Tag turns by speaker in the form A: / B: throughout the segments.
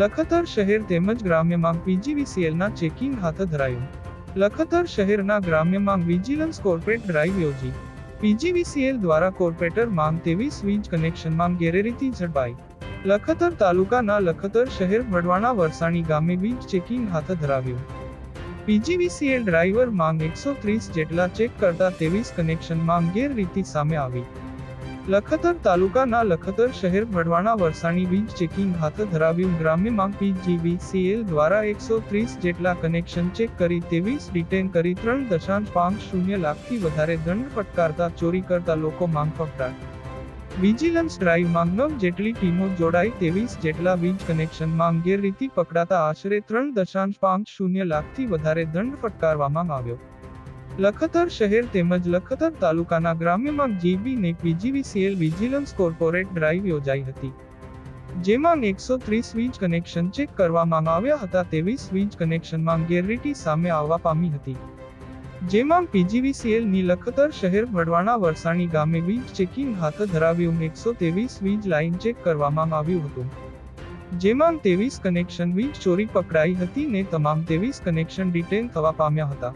A: લખતર શહેર તેમજ ગ્રામ્યમાં પીજીવીસીએલના ચેકિંગ હાથ ધરાયું. લખતર શહેરના ગ્રામ્યમાં વિજિલન્સ કોર્પોરેટ ડ્રાઈવ યોજી. પીજીવીસીએલ દ્વારા કોર્પોરેટર માંગ 23 વીજ કનેક્શનમાં ગેરરીતિ ઝડપાઈ. લખતર તાલુકાના લખતર શહેર વડવાણા વરસાણી ગામે વીજ ચેકિંગ હાથ ધરાવ્યું. પીજીવીસીએલ ડ્રાઈવર માંગ 130 જેટલા ચેક કરતા 23 કનેક્શનમાં ગેરરીતિ સામે આવી. લખતર તાલુકાના લખતર શહેર વડવાણા વરસાણી વીજ ચેકિંગ હાથ ધરાવ્યું. ગ્રામ્યમાં પીજીવીસીએલ દ્વારા 130 જેટલા કનેક્શન ચેક કરી 23 ડિટેન કરી 3.50 લાખથી વધારે દંડ ફટકારતા ચોરી કરતા લોકો માંગ ફફડાટ. વિજિલન્સ ડ્રાઈવમાં 9 જેટલી ટીમો જોડાઈ 23 જેટલા વીજ કનેક્શનમાં ગેરરીતિ પકડાતા આશરે 3.50 લાખથી વધારે દંડ ફટકારવામાં આવ્યો. લખતર શહેર તેમજ લખતર તાલુકાના ગ્રામ્યમાં જીબી ને પીજીવીસીએલ વિજિલન્સ કોર્પોરેટ ડ્રાઈવ યોજાઈ હતી. જેમાં 130 વીજ કનેક્શન ચેક કરવામાં આવ્યા હતા. 23 વીજ કનેક્શનમાં ગેરરીતિ સામે આવવા પામી હતી. જેમાં પીજીવીસીએલ ની લખતર શહેર વડવાણા વરસાણી ગામે વીજ ચેકિંગ હાથ ધરાવ્યું. 123 વીજ લાઇન ચેક કરવામાં આવ્યું હતું. જેમાં 23 કનેક્શન વીજ ચોરી પકડાઈ હતી ને તમામ 23 કનેક્શન ડિટેન થવા પામ્યા હતા.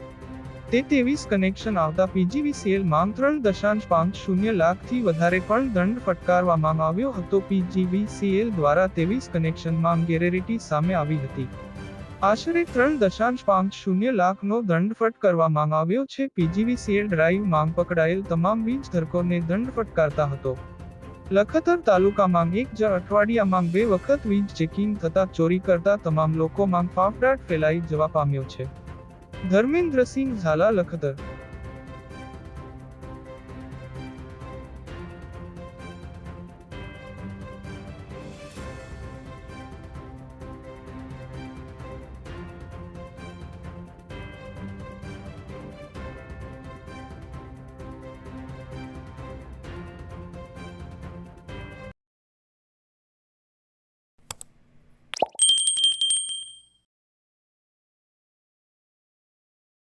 A: તે 23 કનેક્શન આવતા પીજીવીસીએલ માંગ 3.50 લાખથી વધારે પણ દંડ ફટકારવામાં આવ્યો હતો. પીજીવીસીએલ દ્વારા 23 કનેક્શનમાં ગેરરીતિ સામે આવી હતી. આશરે 3.50 લાખનો દંડ ફટકારવામાં આવ્યો છે. પીજીવીસીએલ ડ્રાઈવ માંગ પકડાયેલ તમામ વીજ ધારકોને દંડ ફટકારતા હતો. લખતર તાલુકામાં એક જ અઠવાડિયામાં 2 વખત વીજ ચેકિંગ થતા ચોરી કરતા તમામ લોકોમાં ફાફડાટ ફેલાઈ જવા પામ્યો છે. ધર્મેન્દ્રસિંહ ઝાલા, લખતર.